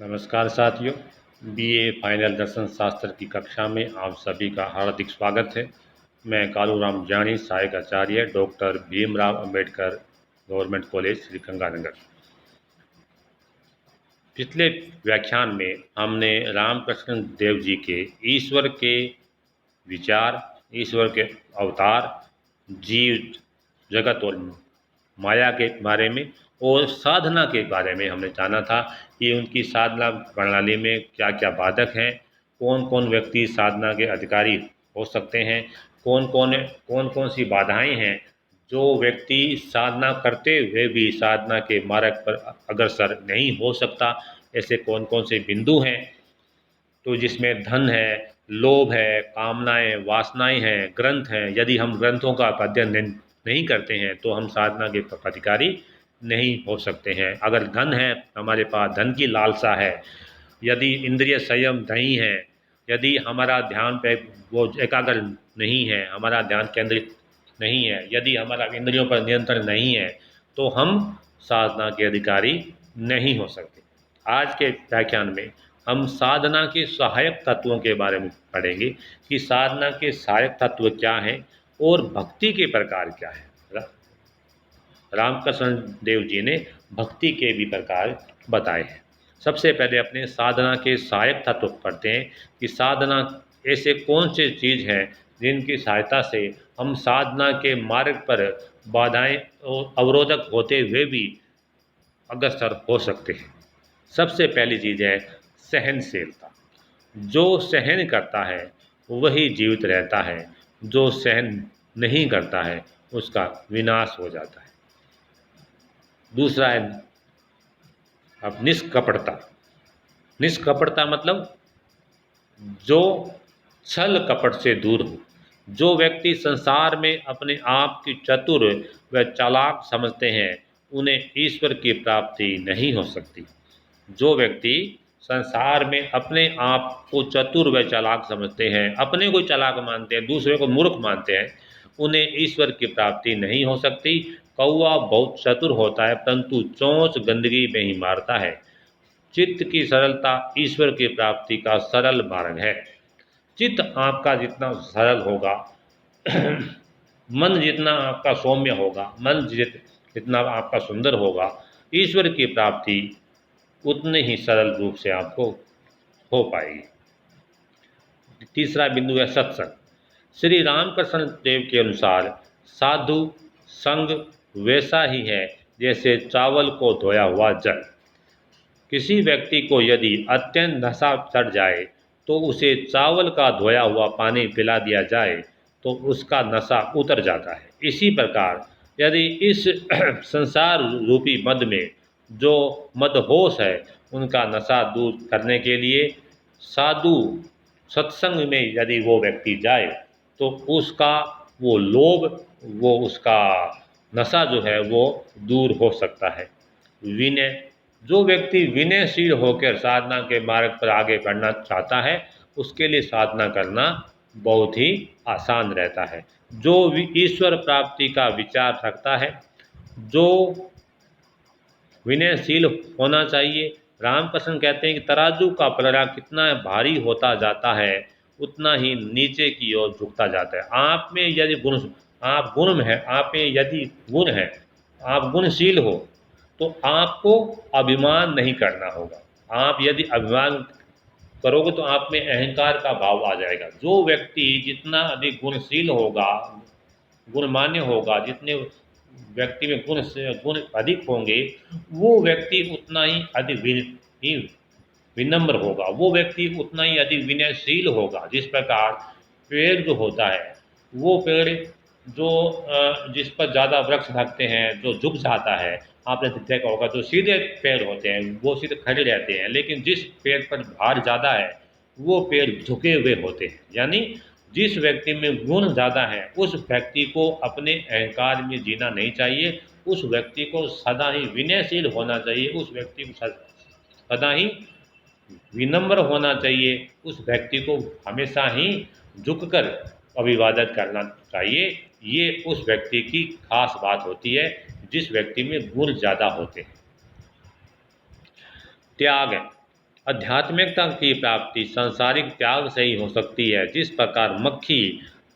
नमस्कार साथियों। BA final दर्शन शास्त्र की कक्षा में आप सभी का हार्दिक स्वागत है। मैं कालूराम जानी, सहायक आचार्य, doctor Bhimrao Ambedkar government college, Sriganganagar. पिछले व्याख्यान में हमने रामकृष्ण देव जी के ईश्वर के विचार, ईश्वर के अवतार, जीव जगत और माया के बारे में और साधना के बारे में हमने जाना था कि उनकी साधना प्रणाली में क्या क्या बाधक हैं, कौन कौन व्यक्ति साधना के अधिकारी हो सकते हैं, कौन कौन सी बाधाएं हैं जो व्यक्ति साधना करते हुए भी साधना के मार्ग पर अग्रसर नहीं हो सकता। ऐसे कौन कौन से बिंदु हैं तो जिसमें धन है, लोभ है, कामनाएं, वासनाएं हैं, ग्रंथ हैं। यदि हम ग्रंथों का अध्ययन नहीं करते हैं तो हम साधना के अधिकारी नहीं हो सकते हैं। अगर धन है, हमारे पास धन की लालसा है, यदि इंद्रिय संयम नहीं है, यदि हमारा ध्यान पे वो एकाग्र नहीं है, हमारा ध्यान केंद्रित नहीं है, यदि हमारा इंद्रियों पर नियंत्रण नहीं है, तो हम साधना के अधिकारी नहीं हो सकते। आज के व्याख्यान में हम साधना के सहायक तत्वों के बारे में पढ़ेंगे कि साधना के सहायक तत्व क्या हैं और भक्ति के प्रकार क्या हैं। रामकृष्ण देव जी ने भक्ति के भी प्रकार बताए हैं। सबसे पहले अपने साधना के सहायक तत्व पढ़ते हैं कि साधना ऐसे कौन से चीज़ हैं जिनकी सहायता से हम साधना के मार्ग पर बाधाएं और अवरोधक होते हुए भी अग्रसर हो सकते हैं। सबसे पहली चीज़ है सहनशीलता। जो सहन करता है वही जीवित रहता है, जो सहन नहीं करता है उसका विनाश हो जाता है। दूसरा है अब निष्कपटता। निष्कपटता मतलब जो छल कपट से दूर हो। जो व्यक्ति संसार में अपने आप की चतुर व चालाक समझते हैं उन्हें ईश्वर की प्राप्ति नहीं हो सकती। जो व्यक्ति संसार में अपने आप को चतुर व चालाक समझते हैं, अपने को चालाक मानते हैं, दूसरे को मूर्ख मानते हैं, उन्हें ईश्वर की प्राप्ति नहीं हो सकती। कौवा बहुत चतुर होता है परंतु चोंच गंदगी में ही मारता है। चित्त की सरलता ईश्वर की प्राप्ति का सरल मार्ग है। चित्त आपका जितना सरल होगा मन जितना आपका सौम्य होगा, मन जितना आपका सुंदर होगा, ईश्वर की प्राप्ति उतने ही सरल रूप से आपको हो पाएगी। तीसरा बिंदु है सत्संग। श्री रामकृष्ण देव के अनुसार साधु संग वैसा ही है जैसे चावल को धोया हुआ जल। किसी व्यक्ति को यदि अत्यंत नशा चढ़ जाए तो उसे चावल का धोया हुआ पानी पिला दिया जाए तो उसका नशा उतर जाता है। इसी प्रकार यदि इस संसार रूपी मद में जो मदहोश है उनका नशा दूर करने के लिए साधु सत्संग में यदि वो व्यक्ति जाए तो उसका वो लोभ, वो उसका नशा जो है वो दूर हो सकता है। विनय। जो व्यक्ति विनयशील होकर साधना के मार्ग पर आगे बढ़ना चाहता है उसके लिए साधना करना बहुत ही आसान रहता है। जो ईश्वर प्राप्ति का विचार रखता है, जो विनयशील होना चाहिए। रामकृष्ण कहते हैं कि तराजू का पलड़ा कितना भारी होता जाता है उतना ही नीचे की ओर झुकता जाता है। आप में यदि गुण, आप गुण है, आप में यदि गुण है, आप गुणशील हो तो आपको अभिमान नहीं करना होगा। आप यदि अभिमान करोगे तो आप में अहंकार का भाव आ जाएगा। जो व्यक्ति जितना अधिक गुणशील होगा, गुणमान्य होगा, जितने व्यक्ति में गुण अधिक होंगे वो व्यक्ति उतना ही अधिक विनम्र होगा, वो व्यक्ति उतना ही अधिक विनयशील होगा। जिस प्रकार पेड़ जो होता है वो पेड़ जो जिस पर ज़्यादा वृक्ष ढकते हैं, जो झुक जाता है, आपने देखा होगा जो सीधे पेड़ होते हैं वो सीधे खड़े रहते हैं, लेकिन जिस पेड़ पर भार ज़्यादा है वो पेड़ झुके हुए होते हैं। यानी जिस व्यक्ति में गुण ज़्यादा है उस व्यक्ति को अपने अहंकार में जीना नहीं चाहिए, उस व्यक्ति को सदा ही विनयशील होना चाहिए, उस व्यक्ति को सदा ही विनम्र होना चाहिए, उस व्यक्ति को हमेशा ही झुककर अभिवादन करना चाहिए। ये उस व्यक्ति की खास बात होती है जिस व्यक्ति में गुण ज़्यादा होते हैं। त्याग है। आध्यात्मिकता की प्राप्ति सांसारिक त्याग से ही हो सकती है। जिस प्रकार मक्खी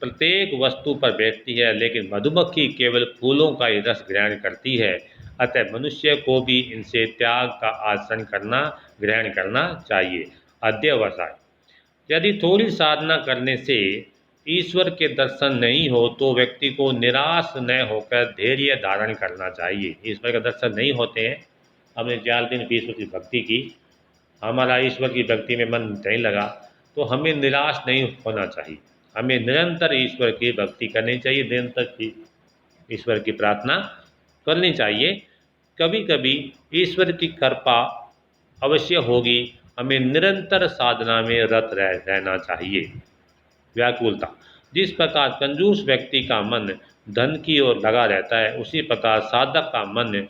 प्रत्येक वस्तु पर बैठती है लेकिन मधुमक्खी केवल फूलों का ही रस ग्रहण करती है, अतः मनुष्य को भी इनसे त्याग का आचरण करना ग्रहण करना चाहिए। अध्यवसाय। यदि थोड़ी साधना करने से ईश्वर के दर्शन नहीं हो तो व्यक्ति को निराश न होकर धैर्य धारण करना चाहिए। ईश्वर के दर्शन नहीं होते हैं, हमने 4 दिन भी ईश्वर की भक्ति की, हमारा ईश्वर की भक्ति में मन नहीं लगा, तो हमें निराश नहीं होना चाहिए। हमें निरंतर ईश्वर की भक्ति करनी चाहिए, निरंतर ईश्वर की प्रार्थना करनी चाहिए। कभी कभी ईश्वर की कृपा अवश्य होगी, हमें निरंतर साधना में रत रहना चाहिए। व्याकुलता। जिस प्रकार कंजूस व्यक्ति का मन धन की ओर लगा रहता है, उसी प्रकार साधक का मन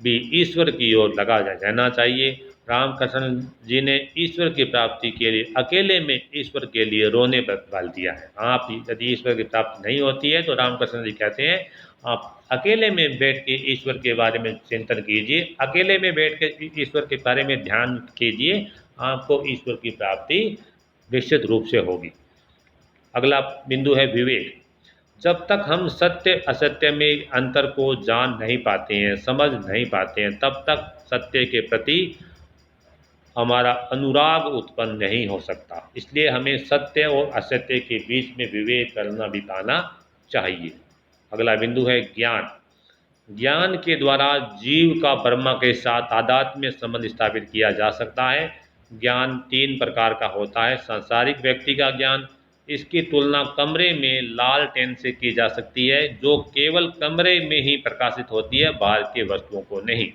भी ईश्वर की ओर लगा रहना चाहिए। रामकृष्ण जी ने ईश्वर की प्राप्ति के लिए अकेले में ईश्वर के लिए रोने पर बल दिया है। आप यदि ईश्वर की प्राप्ति नहीं होती है तो रामकृष्ण जी कहते हैं आप अकेले में बैठ के ईश्वर के बारे में चिंतन कीजिए, अकेले में बैठ के ईश्वर के बारे में ध्यान कीजिए, आपको ईश्वर की प्राप्ति निश्चित रूप से होगी। अगला बिंदु है विवेक। जब तक हम सत्य असत्य में अंतर को जान नहीं पाते हैं, समझ नहीं पाते हैं, तब तक सत्य के प्रति हमारा अनुराग उत्पन्न नहीं हो सकता। इसलिए हमें सत्य और असत्य के बीच में विवेक करना बिताना चाहिए। अगला बिंदु है ज्ञान। ज्ञान के द्वारा जीव का ब्रह्मा के साथ तादात्म्य में संबंध स्थापित किया जा सकता है। ज्ञान 3 प्रकार का होता है। सांसारिक व्यक्ति का ज्ञान, इसकी तुलना कमरे में लालटेन से की जा सकती है, जो केवल कमरे में ही प्रकाशित होती है, बाहर की वस्तुओं को नहीं।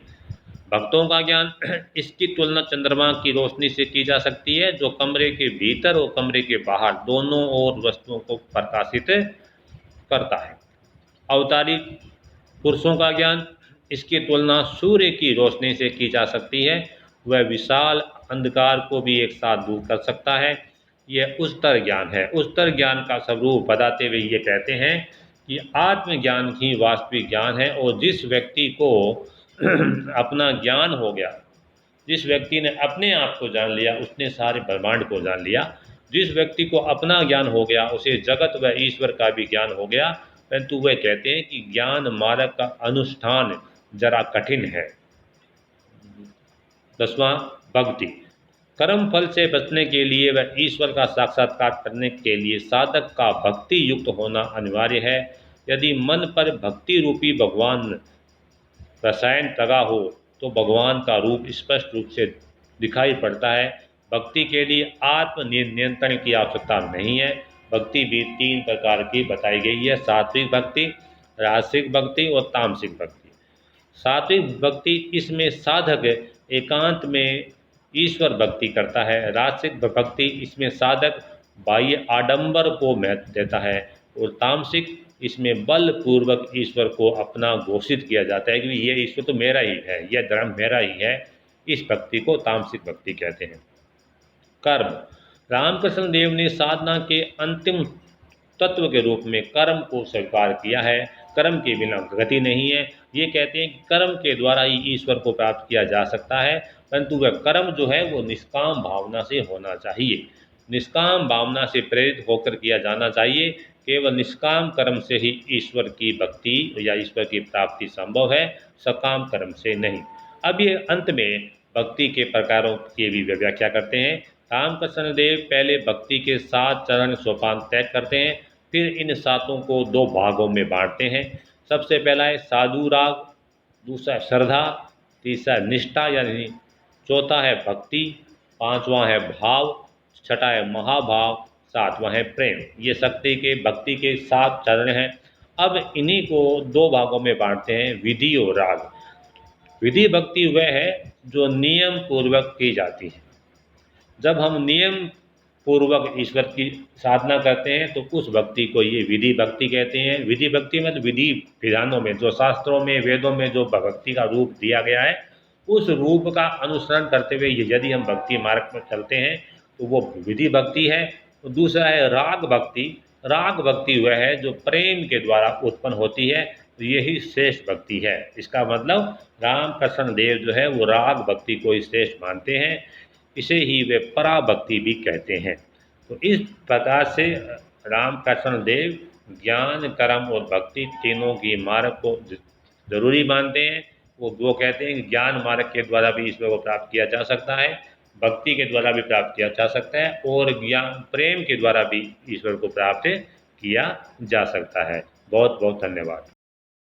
भक्तों का ज्ञान, इसकी तुलना चंद्रमा की रोशनी से की जा सकती है, जो कमरे के भीतर और कमरे के बाहर दोनों ओर वस्तुओं को प्रकाशित करता है। अवतारी पुरुषों का ज्ञान, इसकी तुलना सूर्य की रोशनी से की जा सकती है, वह विशाल अंधकार को भी एक साथ दूर कर सकता है। यह उच्चतर ज्ञान है। उच्चतर ज्ञान का स्वरूप बताते हुए ये कहते हैं कि आत्मज्ञान ही वास्तविक ज्ञान है, और जिस व्यक्ति को अपना ज्ञान हो गया, जिस व्यक्ति ने अपने आप को जान लिया, उसने सारे ब्रह्मांड को जान लिया। जिस व्यक्ति को अपना ज्ञान हो गया, उसे जगत व ईश्वर का भी ज्ञान हो गया। परंतु वह कहते हैं कि ज्ञान मार्ग का अनुष्ठान जरा कठिन है। 10वां भक्ति। कर्म फल से बचने के लिए व ईश्वर का साक्षात्कार करने के लिए साधक का भक्ति युक्त होना अनिवार्य है। यदि मन पर भक्ति रूपी भगवान रसायन लगा हो तो भगवान का रूप स्पष्ट रूप से दिखाई पड़ता है। भक्ति के लिए आत्म नियंत्रण की आवश्यकता नहीं है। भक्ति भी 3 प्रकार की बताई गई है: सात्विक भक्ति, राजसिक भक्ति और तामसिक भक्ति। सात्विक भक्ति, इसमें साधक एकांत में ईश्वर भक्ति करता है। राजसिक भक्ति, इसमें साधक बाह्य आडंबर को महत्व देता है। और तामसिक, इसमें बलपूर्वक ईश्वर को अपना घोषित किया जाता है कि ये ईश्वर तो मेरा ही है, यह धर्म मेरा ही है। इस भक्ति को तामसिक भक्ति कहते हैं। कर्म। रामकृष्ण देव ने साधना के अंतिम तत्व के रूप में कर्म को स्वीकार किया है। कर्म के बिना गति नहीं है। ये कहते हैं कि कर्म के द्वारा ही ईश्वर को प्राप्त किया जा सकता है, परंतु वह कर्म जो है वो निष्काम भावना से होना चाहिए। निष्काम भावना से प्रेरित होकर किया जाना चाहिए। केवल निष्काम कर्म से ही ईश्वर की भक्ति या ईश्वर की प्राप्ति संभव है, सकाम कर्म से नहीं। अब ये अंत में भक्ति के प्रकारों की भी व्याख्या करते हैं। रामकृष्ण देव पहले भक्ति के 7 चरण सोपान तय करते हैं, फिर इन 7 को 2 भागों में बांटते हैं। सबसे पहला है साधु राग, दूसरा श्रद्धा, तीसरा निष्ठा यानी, चौथा है भक्ति, 5वां है भाव, छठा है महाभाव, 7वां है प्रेम। ये शक्ति के भक्ति के 7 चरण हैं। अब इन्हीं को 2 भागों में बांटते हैं, विधि और राग। विधि भक्ति वह है जो नियम पूर्वक की जाती है। जब हम नियम पूर्वक ईश्वर की साधना करते हैं तो उस भक्ति को ये विधि भक्ति कहते हैं। विधि भक्ति में तो विधि विधानों में, जो शास्त्रों में वेदों में जो भक्ति का रूप दिया गया है, उस रूप का अनुसरण करते हुए यदि हम भक्ति मार्ग पर चलते हैं तो वो विधि भक्ति है। तो दूसरा है राग भक्ति। राग भक्ति वह है जो प्रेम के द्वारा उत्पन्न होती है, तो यही श्रेष्ठ भक्ति है। इसका मतलब रामकृष्ण देव जो है वो राग भक्ति को ही श्रेष्ठ मानते हैं। इसे ही वे पराभक्ति भी कहते हैं। तो इस प्रकार से रामकृष्ण देव ज्ञान, कर्म और भक्ति तीनों की मार्ग को ज़रूरी मानते हैं। वो कहते हैं कि ज्ञान मार्ग के द्वारा भी ईश्वर को प्राप्त किया जा सकता है, भक्ति के द्वारा भी प्राप्त किया जा सकता है, और ज्ञान प्रेम के द्वारा भी ईश्वर को प्राप्त किया जा सकता है। बहुत बहुत धन्यवाद।